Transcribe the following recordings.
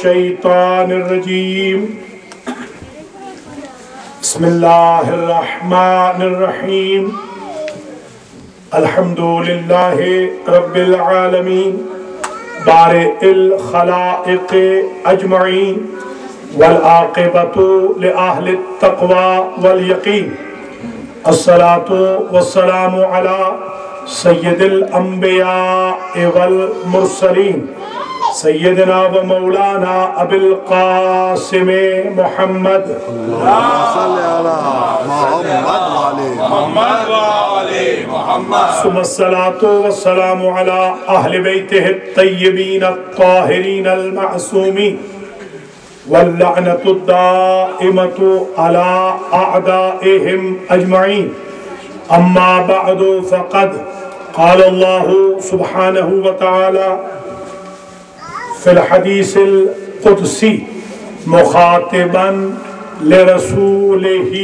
الشیطان الرجیم بسم اللہ الرحمن الرحیم الحمدللہ رب العالمین بارئ الخلائق اجمعین والعاقبۃ لأہل التقوی والیقین الصلاة والسلام علی سید الانبیاء والمرسلین سیدنا و مولانا ابی القاسم محمد صلی اللہ محمد وعلی محمد ثم الصلاة والسلام علی اہل بیتہ الطیبین الطاہرین المعصومین واللعنۃ الدائمۃ علی اعدائہم اجمعین اما بعد فقد قال اللہ سبحانہ وتعالی فی الحدیث القدسی مخاطبا لرسولہ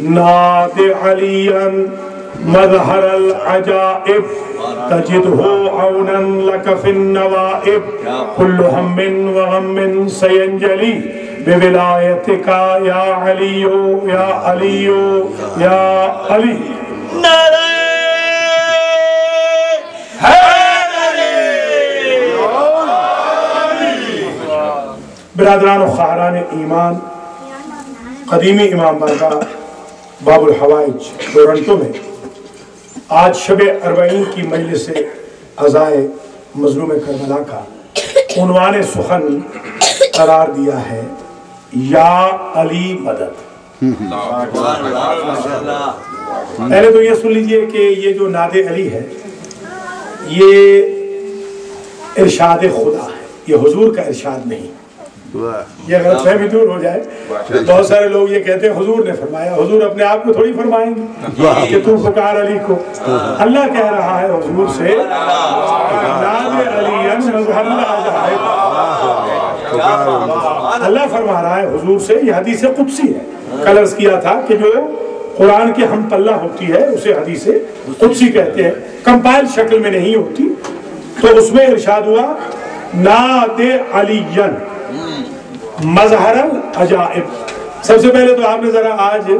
ناد علیاً مظہر العجائب تجدہ عونا لک فی النوائب کل ہم وغم سینجلی بولایتک یا علی یا علی یا علی نعرہ برادران و خواہران ایمان، قدیمی امام بارگاہ باب الحوائج ٹورنٹو میں آج شب اربعین کی مجلس عزائے مظلوم کربلا کا عنوان سخن قرار دیا ہے یا علی مدد۔ پہلے تو یہ سن لیجئے کہ یہ جو ناد علی ہے یہ ارشاد خدا ہے، یہ حضور کا ارشاد نہیں۔ یہ غلط فہمی دور ہو جائے، بہت سارے لوگ یہ کہتے ہیں حضور نے فرمایا، حضور اپنے آپ کو تھوڑی فرمائیں گے کہ تو پکار علی کو، اللہ کہہ رہا ہے حضور سے ناد علی مظہر العجائب، اللہ فرما رہا ہے حضور سے، یہ حدیث قدسی ہے۔ کل عرض کیا تھا کہ جو قرآن کی ہم پلہ ہوتی ہے اسے حدیث قدسی کہتے ہیں، کمپائل شکل میں نہیں ہوتی، تو اس میں ارشاد ہوا ناد علیًا مظہر العجائب۔ سب سے پہلے تو آپ نے ذرا آج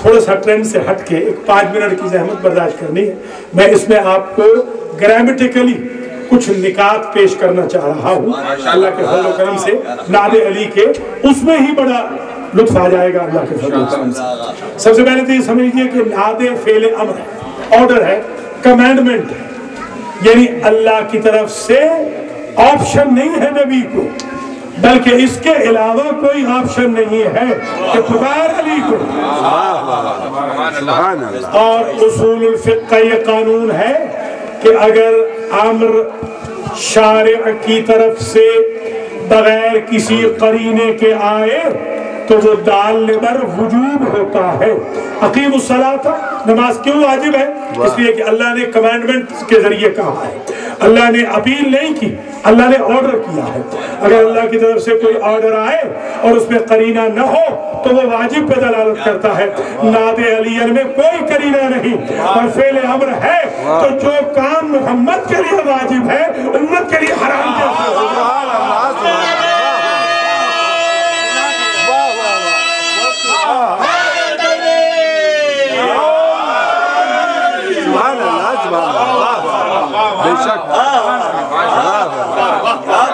تھوڑا سا ٹرینڈ سے ہٹ کے ایک 5 منٹ کی زحمت برداشت کرنی ہے، میں اس میں آپ کو گرامیٹیکلی کچھ نکات پیش کرنا چاہ رہا ہوں اللہ کے فضل و کرم سے، ناد علی کے، اس میں ہی بڑا لطف آ جائے گا اللہ کے فضل و کرم سے۔ سب سے پہلے تو یہ سمجھئے کہ ناد فعل امر ہے، آرڈر ہے، کمانڈمنٹ ہے، یعنی اللہ کی طرف سے آپشن نہیں ہے نبی کو، بلکہ اس کے علاوہ کوئی آپشن نہیں ہے کہ پکار علی کو۔ اور اصول الفقہ یہ قانون ہے کہ اگر امر شارع کی طرف سے بغیر کسی قرینے کے آئے تو وہ دال بر وجوب ہوتا ہے۔ اقیم الصلاۃ، نماز کیوں واجب ہے؟ اس لیے کہ اللہ نے کمانڈمنٹ کے ذریعے کہا ہے، اللہ نے اپیل نہیں کی، اللہ نے آرڈر کیا ہے۔ اگر اللہ کی طرف سے کوئی آرڈر آئے اور اس میں قرینہ نہ ہو تو وہ واجب پہ دلالت کرتا ہے۔ ناد علی میں کوئی قرینہ نہیں اور فعل امر ہے، تو جو کام محمد کے لیے واجب ہے امت کے لیے حرام کیسے ہوگا؟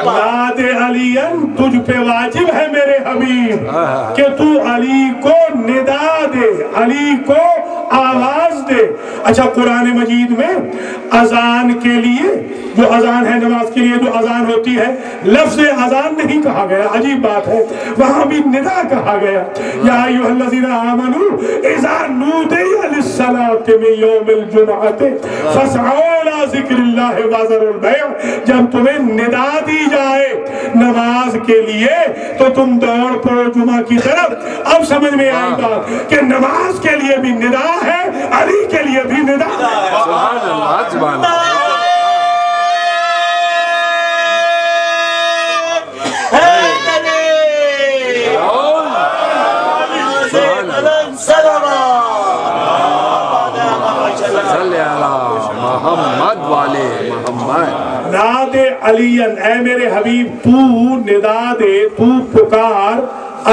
ناد علی تجھ پہ واجب ہے میرے حبیب کہ تو علی کو ندا دے، علی کو آواز دے۔ اچھا، قرآن مجید میں اذان کے لیے جو اذان ہے، نماز کے لیے جو اذان ہوتی ہے، لفظ اذان نہیں کہا گیا، عجیب بات ہے، وہاں بھی ندا کہا گیا۔ یا ایھا الذین آمنوا اذا نودی للصلاۃ من یوم الجمعۃ فاسعوا الی ذکر اللہ وذروا البیع، جب تمہیں ندا دی جائے نماز کے لیے تو تم دوڑ پڑو جمعہ کی طرف۔ اب سمجھ میں آئی بات کہ نماز کے لیے بھی ندا ہے، علی کے لیے بھی ندا ہے۔ سبحان اللہ، سبحان اللہ۔ محمد والے محمد۔ ناد علیًا، اے میرے حبیب تو ندا دے، تو پکار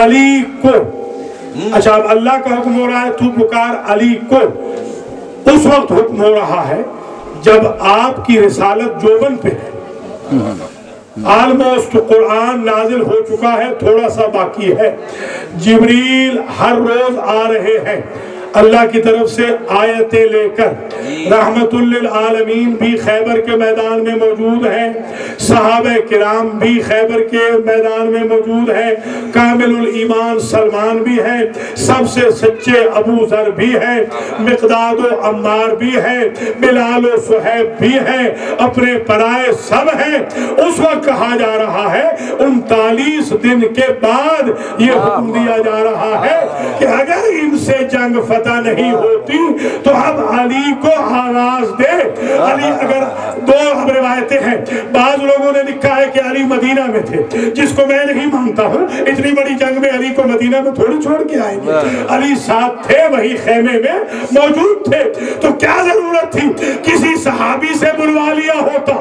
علی کو. اچھا اب اللہ کا حکم ہو رہا ہے تو پکار علی کو. اس وقت حکم ہو رہا ہے جب آپ کی رسالت جوبن پہ ہے، آلموسٹ قرآن نازل ہو چکا ہے، تھوڑا سا باقی ہے. جبریل ہر روز آ رہے ہیں اللہ کی طرف سے آیتیں لے کر. رحمت للعالمین بھی خیبر کے میدان میں موجود ہیں، صحابہ کرام بھی خیبر کے میدان میں موجود ہیں، کامل الایمان سلمان بھی ہیں، سب سے سچے ابو ذر بھی ہیں، مقداد و عمار بھی ہیں، بلال و صہیب بھی ہیں، اپنے پرائے سب ہیں. اس وقت کہا جا رہا ہے 39 دن کے بعد یہ حکم دیا جا رہا ہے کہ اگر ان سے جنگ فتح نہیں ہوتی تو اب علی کو آواز دے. علی اگر دو روایتیں ہیں، بعض لوگوں نے لکھا ہے کہ علی مدینہ میں تھے، جس کو میں نہیں مانتا ہوں. اتنی بڑی جنگ میں علی کو مدینہ میں تھوڑی چھوڑ کے آئیں گے. علی ساتھ تھے، وہی خیمے میں موجود تھے. تو کیا ضرورت تھی کسی صحابی سے بلوا لیا ہوتا؟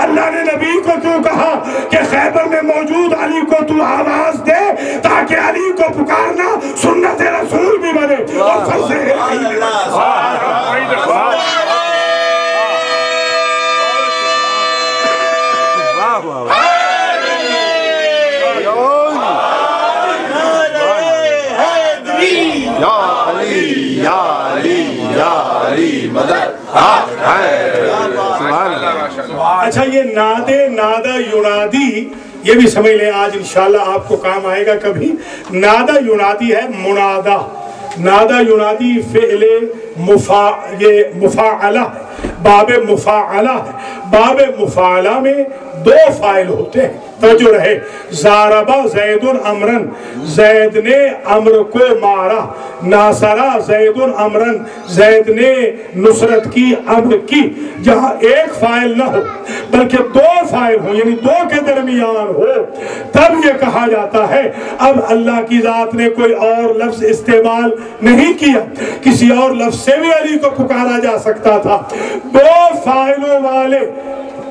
اللہ نے نبی کو کیوں کہا کہ خیبر میں موجود علی کو تو آواز دے تاکہ علی کو پکارنا سنت رسول بھی بنے اور سب سے اچھا یہ نادہ ینادی یہ بھی سمجھ لیں، آج انشاءاللہ آپ کو کام آئے گا کبھی. نادہ ینادی ہے منادہ. نادہ ینادی فعل مفاعلہ، باب مفاعلہ ہے. باب مفاعلہ میں دو فاعل ہوتے ہیں، توجہ رہے. ضاربہ زید امرن، زید نے امر کو مارا. ناصرہ زید امرن، زید نے نصرت کی امر کی. جہاں ایک فاعل نہ ہو بلکہ دو فاعل ہو، یعنی دو کے درمیان ہو، تب یہ کہا جاتا ہے. اب اللہ کی ذات نے کوئی اور لفظ استعمال نہیں کیا، کسی اور لفظ سے بھی علی کو پکارا جا سکتا تھا. دو فاعلوں والے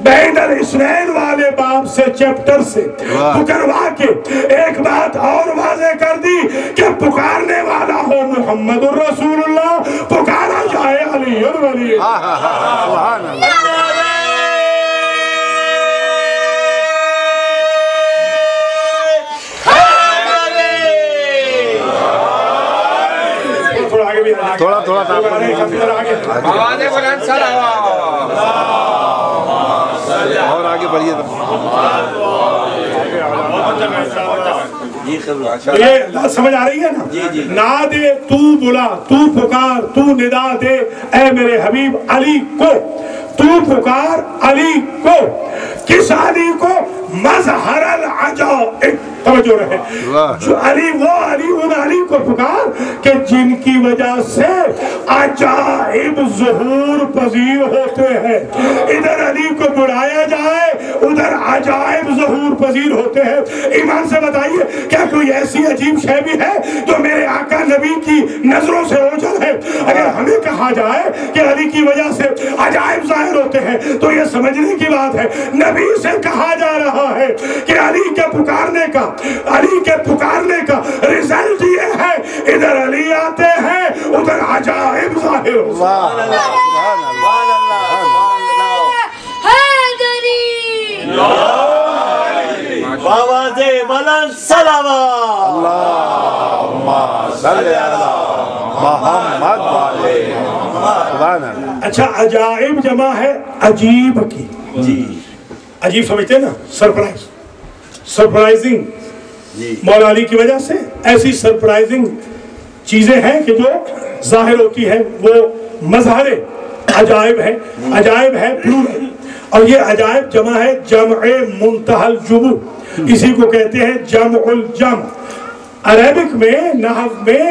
بین الاسنین والے باب سے چیپٹر سے پکروا کے ایک بات اور واضح کر دی کہ پکارنے والا ہو محمد الرسول اللہ، پکارا جائے علی الولی. سبحان اللہ. تھوڑا اور آگے بڑھیے. یہ سمجھ آ رہی ہے نا؟ نادے تو بلا، تو پکار، تو ندا دے اے میرے حبیب علی کو. تو پکار علی کو. کس علی کو؟ مظہر العجائب. توجہ رہے، جو علی وہ علی ان علی کو پکار کہ جن کی وجہ سے عجائب ظہور پذیر ہوتے ہیں. ادھر علی کو بڑھایا جائے، ادھر عجائب ظہور پذیر ہوتے ہیں. ایمان سے بتائیے کیا کوئی ایسی عجیب شے بھی ہے جو میرے آقا نبی کی نظروں سے اوجھل ہے؟ اگر ہمیں کہا جائے کہ علی کی وجہ سے عجائب ظاہر ہوتے ہیں تو یہ سمجھنے کی بات ہے. نبی سے کہا جا رہا ہے کہ علی کے پکارنے کا رزلٹ یہ ہے، ادھر علی آتے ہیں ادھر عجائب ظاہر ہوتے ہیں. آواز بلند صلوات. اللہم صلی علی محمد وعلی محمد. اچھا عجائب جمع ہے عجیب کی. عجیب سمجھتے ہیں نا؟ Surprise, surprising. مولا علی کی وجہ سے ایسی سرپرائزنگ چیزیں ہیں کہ جو ظاہر ہوتی ہے وہ مظہر عجائب ہے. عجائب ہے پلورل، اور یہ عجائب جمع ہے جمع منتہى الجموع. اسی کو کہتے ہیں جمع الجمع. عربک میں، نحو میں،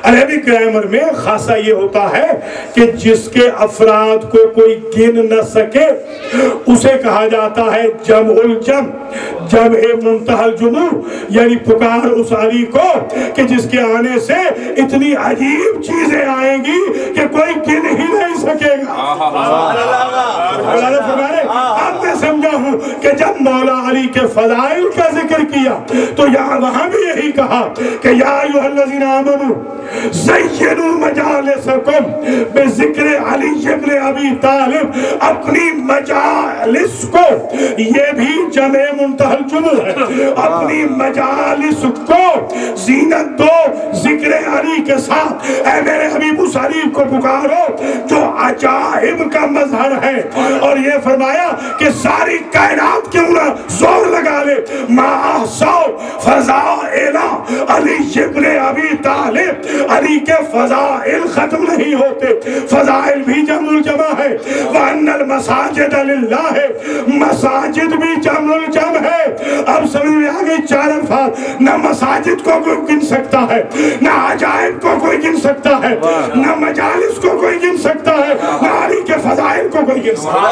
عربک گرامر میں خاصہ یہ ہوتا ہے کہ جس کے افراد کو کوئی گن نہ سکے اسے کہا جاتا ہے جمع الجمع، جمع منتہی الجموع، یعنی پکار اس علی کو کہ جس کے آنے سے اتنی عجیب چیزیں آئیں گی کہ کوئی گن ہی نہیں سکے گا۔ اب میں سمجھا ہوں کہ جب مولا علی کے فضائل کا ذکر کیا تو یہاں وہاں بھی یہی کہا کہ یا ایھا الذین آمنوا زینوا مجالسکم بذکر علی ابن ابی طالب، اپنی مجالس کو، یہ بھی جمع منتہی الجموع ہے، اپنی مجالس کو زینت دو ذکر علی کے ساتھ۔ اے میرے حبیب اس علی کو پکارو جو عجائب کا مظہر ہے، اور یہ فرمایا کہ ساری کائنات کیوں نہ زور لگا لے، ما احصوا فضائل علی ابن ابی طالب، علی کے فضائل ختم نہیں ہوتے، فضائل بھی جمع الجمع ہے۔ وَأَنَّ الْمَسَاجِدَ لِلَّهِ، مساجد بھی جمع الجمع ہے۔ اب سمجھ میں آگئی 4 الفاظ، نہ مساجد کو کوئی گن سکتا ہے، نہ عجائب کو کوئی گن سکتا ہے، نہ مجالس کو کوئی گن سکتا ہے، نہ علی کے فضائل کو کوئی گن سکتا ہے۔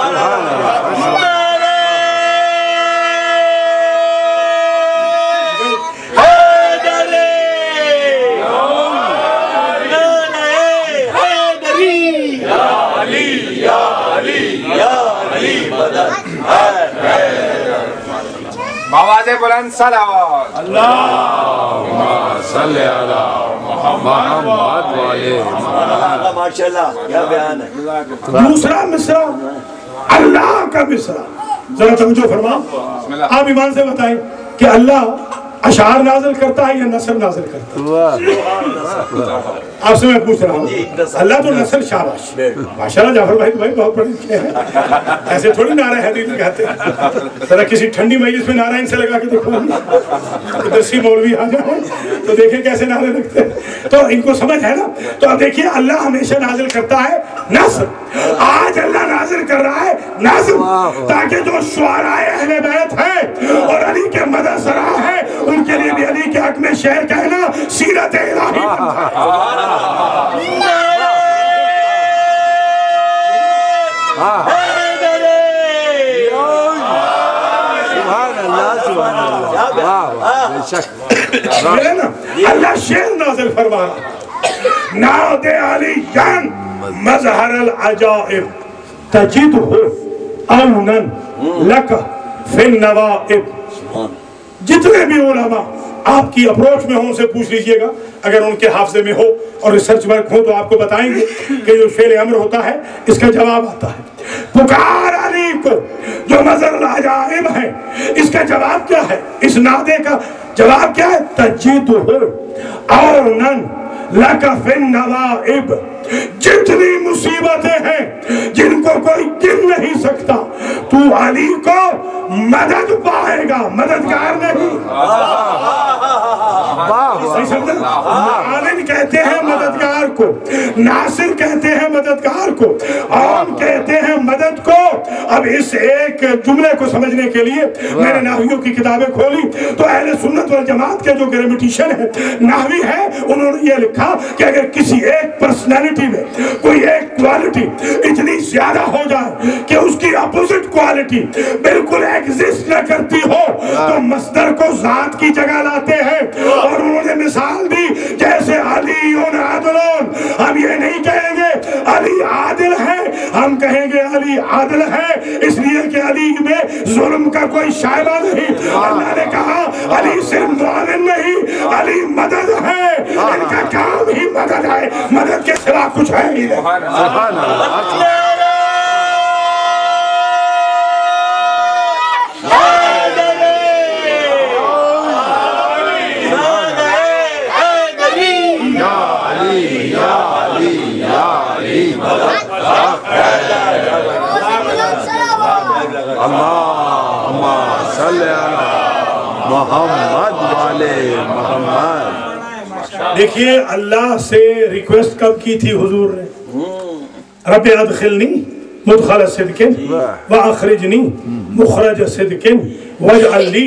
آواز بلند صلوات۔ اللہم صلی علی محمد والے محمد۔ ماشاءاللہ کیا بیان ہے۔ دوسرا مصرع اللہ کا مصرع، ذرا توجہ فرما۔ آپ ایمان سے بتائیں کہ اللہ اشعار نازل کرتا ہے یا نثر نازل کرتا ہے؟ آپ سے میں پوچھ رہا ہوں، اللہ تو نثر، شاباش ماشاءاللہ جعفر بھائی تو بھائی بہت پڑھے لکھے ہیں، ایسے تھوڑی نعرہ حدیث لگاتے ہیں۔ ذرا کسی ٹھنڈی مجلس میں نعرہ ان سے لگا کے دیکھو، درسی مولوی آ جائیں تو دیکھیں کیسے نعرے لگتے ہیں، تو ان کو سمجھ ہے نا۔ تو اب دیکھیے اللہ ہمیشہ نازل کرتا ہے نثر، آج اللہ نازل کر رہا ہے نظم، تاکہ جو شعراء اہل بیت ہیں اور علی کے مدح سرا ہیں ان کے لیے بھی علی کے حق میں شعر کہنا سیرت الہی اللہ شعر نازل فرما رہا، ناد علی جان مظہر العجائب تجدہ اونا لک فی النوائب۔ جتنے بھی علماء آپ کی اپروچ میں ہوں سے پوچھ لیجئے گا، اگر ان کے حافظے میں ہو اور ریسرچ ورک ہو تو آپ کو بتائیں گے کہ جو فعل امر ہوتا ہے اس کا جواب آتا ہے۔ پکار علی کو جو مظہر العجائب ہے، اس کا جواب کیا ہے؟ اس نادے کا جواب کیا ہے؟ تجدہ اونا لک فی النوائب۔ جتنی مصیبتیں ہیں جن کو کوئی گن نہیں سکتا، تو علی کو مدد پائے گا، مددگار نہیں۔ معاون کہتے ہیں مددگار کو، ناصر کہتے ہیں مددگار کو، عام کہتے ہیں مدد کو۔ اب اس ایک جملے کو سمجھنے کے لیے میں نے نحویوں کی کتابیں کھولی تو اہل سنت والجماعت کے جو گرامیٹیشن ہیں، نحوی ہیں، انہوں نے یہ لکھا کہ اگر کسی ایک پرسنالٹی میں کوئی ایک کوالٹی اتنی زیادہ ہو جائے کہ اس کی اپوزٹ کوالٹی بالکل ایگزسٹ نہ کرتی ہو تو مصدر کو ذات کی جگہ لاتے ہیں۔ اور انہوں نے مثال دی جیسے علی عادلون، ہم یہ نہیں کہیں گے علی عادل ہے، ہم کہیں گے علی عادل ہے، اس لیے کہ علی میں ظلم کا کوئی شائبہ نہیں۔ اللہ نے کہا علی صرف معاون نہیں، علی مدد ہے، ان کا کام ہی مدد ہے، مدد کے سوا کچھ ہے ہی نہیں۔ سبحان اللہ۔ اللہم صلی علی محمد والے محمد۔ دیکھیے اللہ سے ریکویسٹ کب کی تھی حضور نے؟ رب ادخلنی مدخل صدق واخرجنی مخرج صدق واجعل لی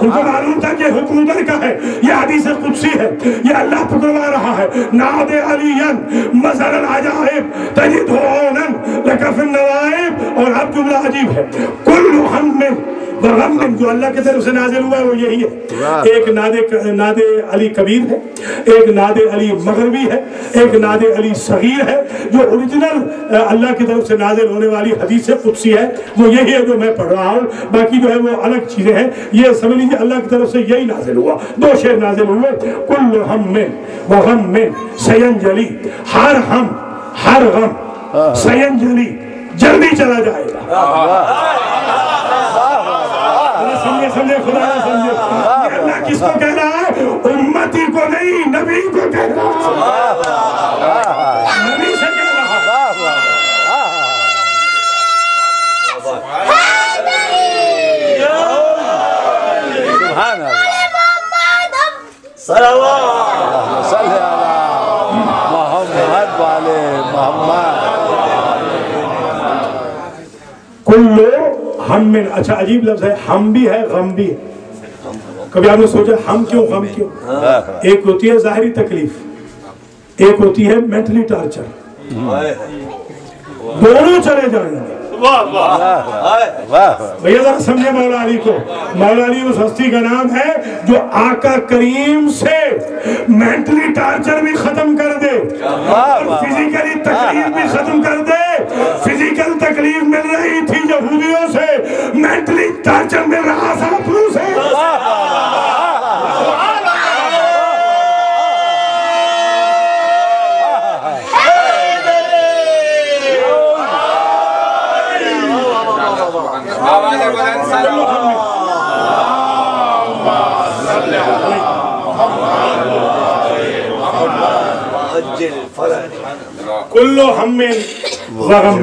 ان کو معلوم تھا کہ حکم ادھر کا ہے، یہ حدیث قدسی ہے، یہ اللہ پکڑوا رہا ہے، ناد علین مظہر العجائب تجد عونا لک فی النوائب. اور اب جملہ عجیب ہے، کل ہم وغم جو اللہ کی طرف سے نازل ہوا ہے وہ یہی ہے. ایک ناد علی کبیر ہے، ایک ناد علی مغربی ہے، ایک ناد علی صغیر ہے. جو اوریجنل اللہ کی طرف سے نازل ہونے والی حدیث قدسی ہے وہ یہی ہے جو میں پڑھ رہا ہوں، باقی جو ہے وہ الگ چیزیں ہیں. یہ سمجھ لیجیے اللہ کی طرف سے یہی نازل ہوا. 2 شعر نازل ہوئے، کل ہم وغم سینجلی، ہر ہم ہر غم سینجلی جلدی چلا جائے گا. سمجھے خدا نہ سمجھے، یہ اللہ کس کو کہہ رہا ہے؟ امتی کو نہیں، نبی کو کہہ رہا ہے، نبی سے کہہ رہا ہے. سبحان اللہ، صلوات صلی اللہ محمد والے محمد. کلو ہم من، اچھا عجیب لفظ ہے، ہم بھی ہے غم بھی ہے. کبھی آپ نے سوچا ہم کیوں غم کیوں؟ ایک ہوتی ہے ظاہری تکلیف، ایک ہوتی ہے مینٹلی ٹارچر. دونوں چلے جائیں گے. بھیا ذرا سمجھے مولا علی کو. مولا علی اس ہستی کا نام ہے جو آقا کریم سے مینٹلی ٹارچر بھی ختم کر دے اور فزیکلی تکلیف بھی ختم کر دے. فزیکل تکلیف مل رہی تھی یہودیوں سے، مینٹلی ٹارچر مل رہا تھا اپنوں سے. کلو ہم وغم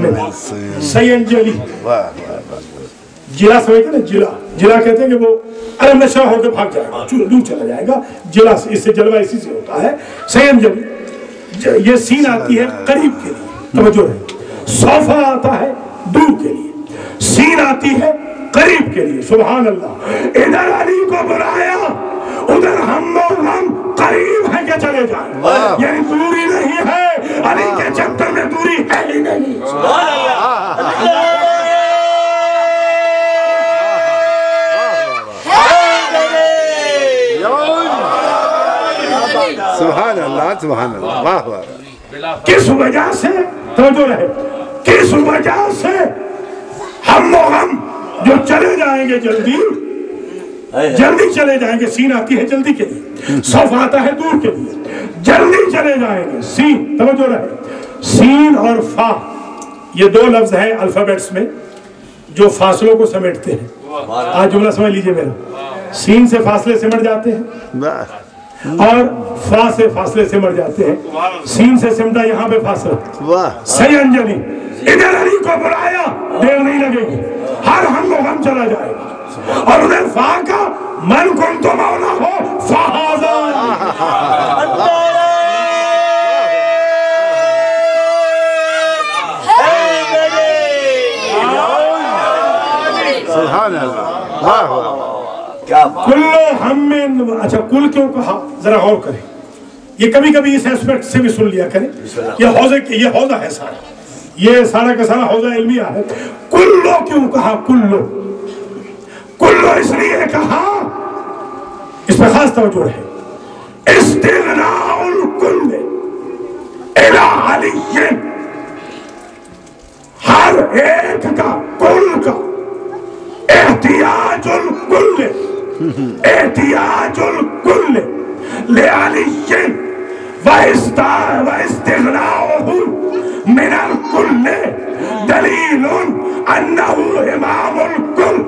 سینجلی. جلا سمجھتے نا، جلا جلا کہتے ہیں کہ وہ علم نشہ ہو کے بھاگ جائے گا، دور چلا جائے گا. جلا اس سے جلوہ اسی سے ہوتا ہے. سینجلی یہ سین آتی ہے قریب کے لیے، توجہ ہے. صوفہ آتا ہے دور کے لیے، سین آتی ہے قریب کے لیے. سبحان اللہ. ادھر علی کو بلایا، ادھر ہم و غم قریب ہے کہ چلے جائیں، یعنی دوری نہیں ہے. علی کے چکر میں دوری ہے ہی نہیں. سبحان اللہ، سبحان اللہ، واہ واہ. کس وجہ سے توجہ رہے، کس وجہ سے ہم و غم جو چلے جائیں گے جلدی جلدی چلے جائیں گے. سین آتی ہے جلدی کے لیے، صف آتا ہے دور کے لیے. جلدی چلے جائیں گے. سین توجہ رہے، سین اور فا یہ 2 لفظ ہیں الفابیٹس میں جو فاصلوں کو سمیٹتے ہیں. آج جملہ سمجھ لیجئے میرا. سین سے فاصلے سمٹ جاتے ہیں اور فا سے فاصلے سمٹ جاتے ہیں. سین سے سمٹا یہاں پہ فاصلہ. سینجلی ادھر علی کو بلایا، دیر نہیں لگے گی، ہر ہم و غم چلا جائے گا. اور ادھر فا کا من کن تو مولا ہو فہازان. سبحان اللہ، واہ واہ. کلو ہم میں. اچھا کل کیوں کہا ذرا غور کریں. یہ کبھی کبھی اس ایسپیکٹ سے بھی سن لیا کریں. یہ حوضہ ہے سارا، یہ سارا کا سارا حوضہ علمیہ ہے. کلو کیوں کہا؟ کلو کلو اس لیے کہا، اس پہ خاص توجہ ہے. استغناء الکل الی علی، ہر ایک کا کل کا احتیاج الکل لعلی واستغناؤہ من الکل دلیل انہ امام الکل.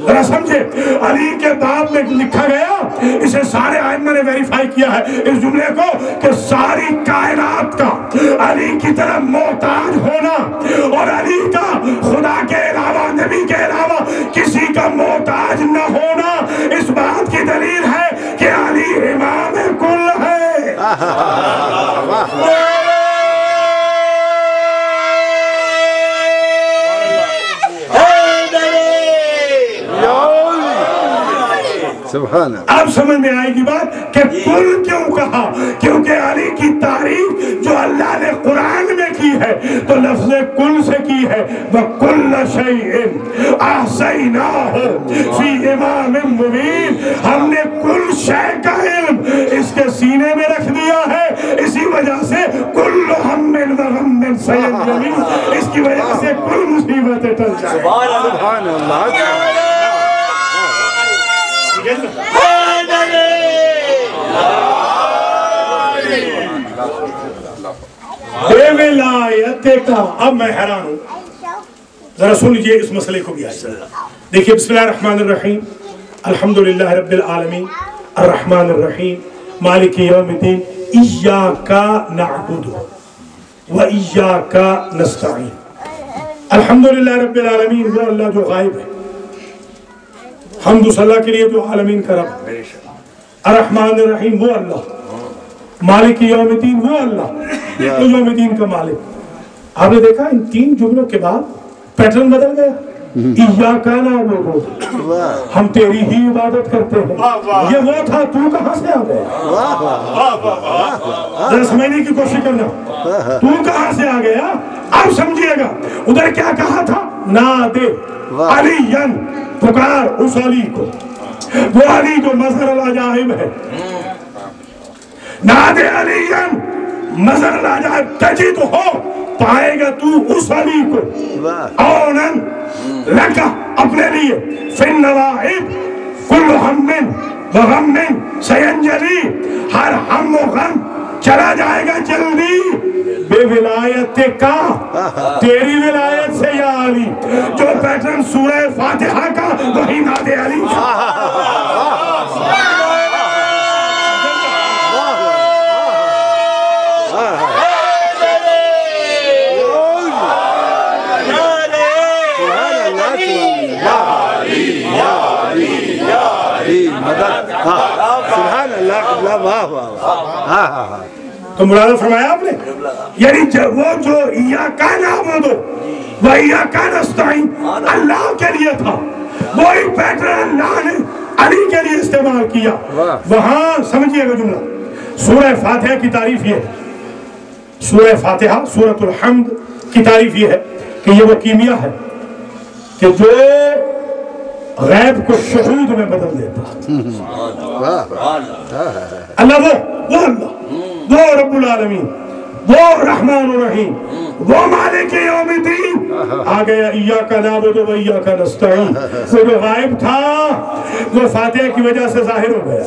ذرا سمجھے، علی کے باب میں لکھا گیا، اسے سارے ائمہ نے ویریفائی کیا ہے اس جملے کو، کہ ساری کائنات کا علی کی طرف محتاج ہونا اور علی کا خدا کے علاوہ، نبی کے علاوہ کسی کا محتاج نہ ہونا اس بات کی دلیل ہے کہ علی امام کل ہے. سبحان اللہ. اب سمجھ میں آئے گی بات کہ کل کیوں کہا؟ کیونکہ علی کی تعریف جو اللہ نے قرآن میں کی ہے تو لفظ کل سے کی ہے، وَكُلَّ شَيْءٍ أَحْصَيْنَاهُ فِي إِمَامٍ مُبِينٍ. ہم نے کل شے کا علم اس کے سینے میں رکھ دیا ہے، اسی وجہ سے کل ہم وغم سینجلی، اس کی وجہ سے کل مصیبتیں ٹل جائیں. سبحان اللہ. بے ولایت کا اب میں حیران ہوں، ذرا سن لیجئے اس مسئلے کو بھی آئے. دیکھیے بسم اللہ الرحمن الرحیم، الحمدللہ رب العالمین الرحمن الرحیم مالک یوم الدین ایاک نعبد و ایاک نستعین. الحمدللہ رب العالمین وہ اللہ جو غائب ہے، حمد و صلاح کے لیے جو عالمین کا رب. الرحمن الرحیم وہ اللہ، مالک یوم الدین وہ اللہ تو یوم الدین کا مالک. آپ نے دیکھا ان تین جملوں کے بعد پیٹرن بدل گیا. ایاک نعبد، ہم تیری ہی عبادت کرتے ہیں. یہ وہ تھا، تو کہاں سے آ گیا؟ ذرا سمجھنے کی کوشش کرنا، تو کہاں سے آ گیا؟ اب سمجھیے گا ادھر کیا کہا تھا؟ نادے علیًا، پکار اس علی کو، وہ علی جو مظہر العجائب ہے. نادے علیًا مظہر العجائب، تجد ہو پائے گا تو اس علی کو، اونن لکا اپنے لیے، فی النوائب کل ہم وغم سینجلی، ہر ہم و غم چلا جائے گا جلدی. بے ولایت کا، تیری ولایت سے یا علی. جو پیٹرن سورہ فاتحہ کا وہی نادے علی کا. سبحان اللہ. تو مراد فرمایا آپ نے، یعنی وہ جو ایاک نعبد و ایاک نستعین اللہ کے لیے تھا، وہی پیٹرن اللہ نے علی کے لیے استعمال کیا. وہاں سمجھئے گا جملہ، سورہ فاتحہ کی تعریف یہ ہے، سورہ فاتحہ سورۃ الحمد کی تعریف یہ ہے کہ یہ وہ کیمیا ہے کہ جو غیب کو شہود میں بدل دیتا. اللہ وہ اللہ، وہ رب العالمین، وہ رحمان الرحیم، وہ مالک یوم الدین. آ گیا ایاک نعبد و ایاک نستعین. وہ جو غائب تھا وہ فاتحہ کی وجہ سے ظاہر ہو گیا،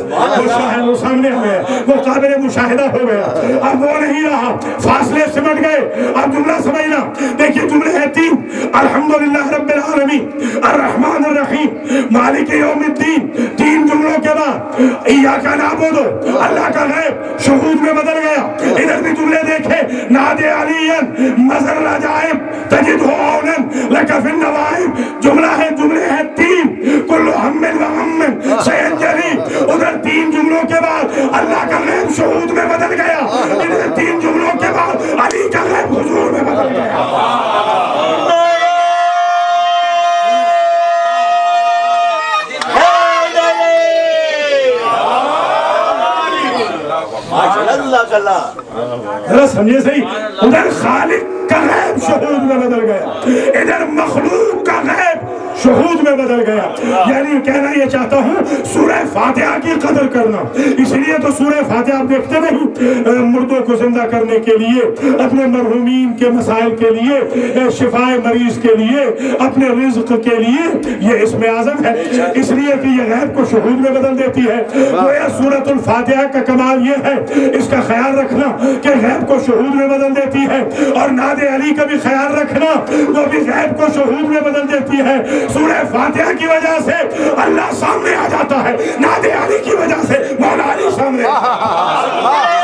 وہ سامنے ہو گیا، وہ قابل مشاہدہ ہو گیا. اب وہ نہیں رہا، فاصلے سمٹ گئے. اب جملہ سمجھنا، دیکھیے جملے ہیں تین، الحمدللہ رب العالمین الرحمن الرحیم مالک یوم الدین. تین جملوں کے بعد ایاک نعبد، اللہ کا غیب شہود میں بدل گیا. ادھر بھی جملے دیکھیں، نادے علیًا مظہر العجائب تجد ہو اونن لکا فی النوائب. جملے ہیں تین، کل ہم وغم سینجلی. ادھر تین جملوں کے بعد اللہ کا غیب شہود میں بدل گیا. ادھر تین جملوں کے بعد علی کا غیب حضور میں بدل گیا. ذرا سمجھے صحیح، ادھر خالق کا غیب شہود میں بدل گیا، ادھر مخلوق کا غیب شہود میں بدل گیا. یعنی کہنا یہ چاہتا ہوں سورہ فاتحہ کی قدر کرنا. اس لیے تو سورہ فاتحہ آپ دیکھتے نہیں، مردوں کو زندہ کرنے کے لیے، اپنے مرحومین کے مسائل کے لیے، شفاء مریض کے لیے، اپنے رزق کے لیے، یہ اسم اعظم ہے. اس لیے کہ یہ غیب کو شہود میں بدل دیتی ہے. گویا سورۃ الفاتحہ کا کمال یہ ہے، اس کا خیال رکھنا کہ غیب کو شہود میں بدل دیتی ہے. اور نادے علی کا بھی خیال رکھنا، وہ بھی غیب کو شہود میں بدل دیتی ہے. سورہ فاتحہ کی وجہ سے اللہ سامنے آ جاتا ہے، نادے علی کی وجہ سے مولا علی سامنے آ جاتا ہے.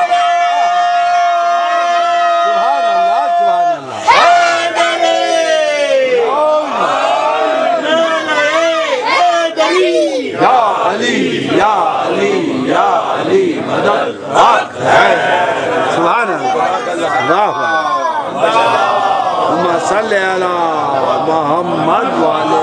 سبحان اللہ. اللهم صل على محمد وعلى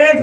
1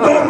2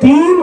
3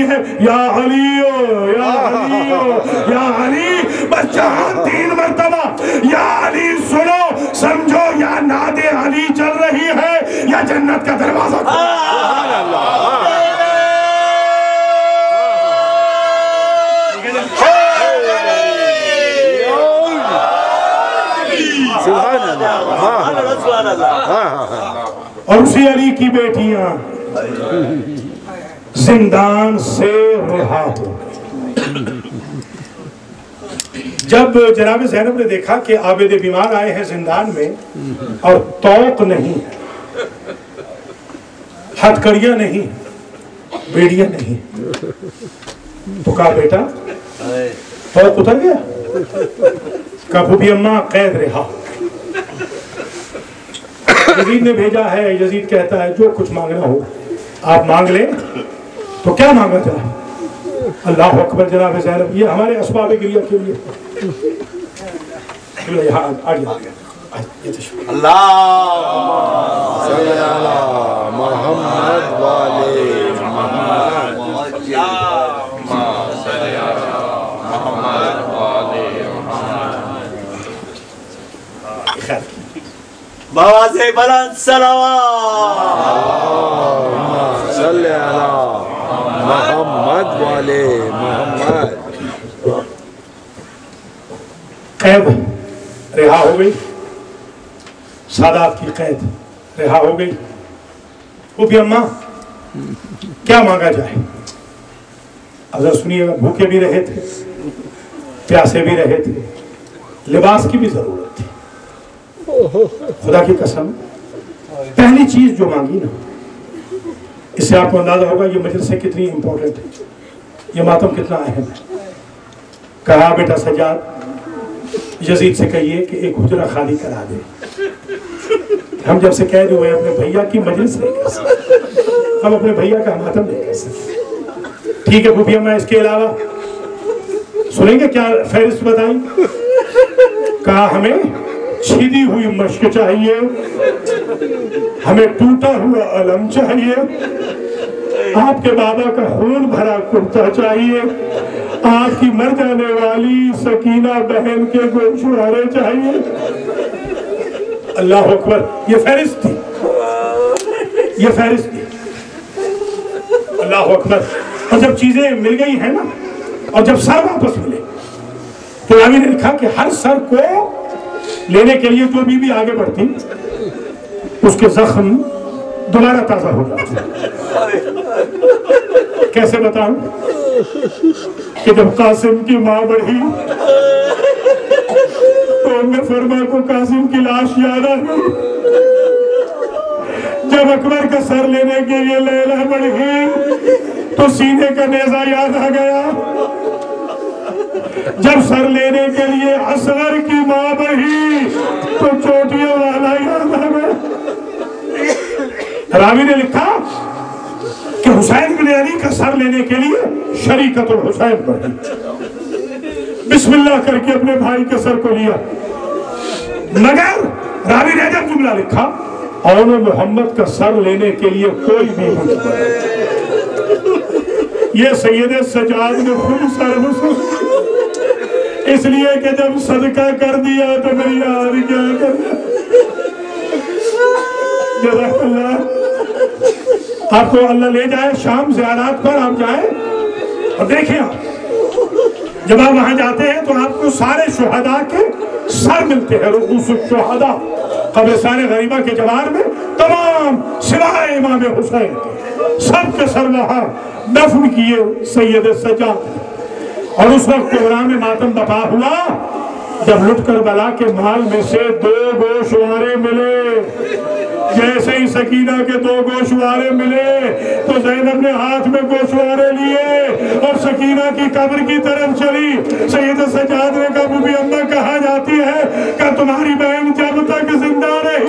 رہی ہے یا علیو یا علیو یا علی، بس جہاں 3 مرتبہ یا علی سنو سمجھو یا ناد علی چل رہی ہے یا جنت کا دروازہ سبحان اللہ سبحان اللہ۔ اور اسی علی کی بیٹیاں زندان سے رہا ہو۔ جب جناب زینب نے دیکھا کہ عابد بیمار آئے ہیں زندان میں اور توق نہیں ہے، ہتھکڑیاں نہیں، بیڑیاں نہیں، تو کہا بیٹا توق اتر گیا؟ کہا پھوپھی اماں قید رہا۔ یزید نے بھیجا ہے، یزید کہتا ہے جو کچھ مانگنا ہو آپ مانگ لیں۔ تو کیا مانگا جائے؟ اللہ اکبر جناب زینب، یہ ہمارے اسباب گریہ کے لیے یہاں آگے اللہ صلی اللہ محمد والے محمد۔ بابا سے بلند صلوات۔ صلی اللہ محمد والے محمد۔ قید رہا ہو گئی، سادات کی قید رہا ہو گئی۔ پھوپھی اماں کیا مانگا جائے؟ اب ذرا سنیے گا، بھوکے بھی رہے تھے، پیاسے بھی رہے تھے، لباس کی بھی ضرورت تھی۔ خدا کی قسم پہلی چیز جو مانگی نا، اس سے آپ کو اندازہ ہوگا یہ مجلس کتنی امپورٹنٹ ہے، یہ ماتم کتنا اہم ہے۔ کہا بیٹا سجاد یزید سے کہیے کہ ایک حجرہ خالی کرا دے۔ ہم جب سے قید ہوئے اپنے بھیا کی مجلس نہیں کر سکتے، ہم اپنے بھیا کا ماتم نہیں کر سکتے۔ ٹھیک ہے پھوپھی اماں، اس کے علاوہ سنیں گے کیا فہرست بتائیں؟ کہا ہمیں چھیدی ہوئی مشک چاہیے، ہمیں ٹوٹا ہوا علم چاہیے، آپ کے بابا کا خون بھرا کرتا چاہیے، آپ کی مر جانے والی سکینہ بہن کے گوشوارے چاہیے۔ اللہ اکبر، یہ فہرست تھی، یہ فہرست تھی۔ اللہ اکبر۔ اور جب چیزیں مل گئی ہیں نا، اور جب سر واپس ملے تو راوی نے لکھا کہ ہر سر کو لینے کے لیے جو بھی آگے بڑھتی اس کے زخم دوبارہ تازہ ہو جاتے۔ کیسے بتاؤں کہ جب قاسم کی ماں بڑھی تو ام فرما کو قاسم کی لاش یاد آئی، جب اکبر کا سر لینے کے لیے لیلا بڑھی تو سینے کا نیزہ یاد آ گیا، جب سر لینے کے لیے اصغر کی ماں بڑھی تو چوٹیوں والا یاد آ گیا۔ راوی نے لکھا کہ حسین بن علی کا سر لینے کے لیے شریکت الحسین بڑھی، بسم اللہ کر کے اپنے بھائی کے سر کو لیا، مگر راوی نے جب جملہ لکھا اور محمد کا سر لینے کے لیے کوئی بھی نہیں بڑھا۔ یہ سید سجاد نے خود سر مسلم، اس لیے کہ جب صدقہ کر دیا تو میری یار کیا کر دیا۔ جزاک اللہ۔ آپ کو اللہ لے جائے شام زیارات پر، آپ جائیں اور دیکھیں، آپ جب آپ وہاں جاتے ہیں تو آپ کو سارے شہداء کے سر ملتے ہیں، رؤوس الشہداء قبرستان غریبہ کے جوار میں، تمام سوائے امام حسین کے سب کے سر وہاں دفن کیے سید سجاد۔ اور اس وقت پروگرام ماتم بپا ہوا جب لٹ کربلا کے مال میں سے 2 گوشوارے ملے۔ جیسے ہی سکینہ کے 2 گوشوارے ملے تو زینب نے ہاتھ میں گوشوارے لیے اور سکینہ کی قبر کی طرف چلی۔ سید سجاد نے کہا بی بی اماں کہاں جاتی ہے؟ کہ تمہاری بہن جب تک زندہ رہے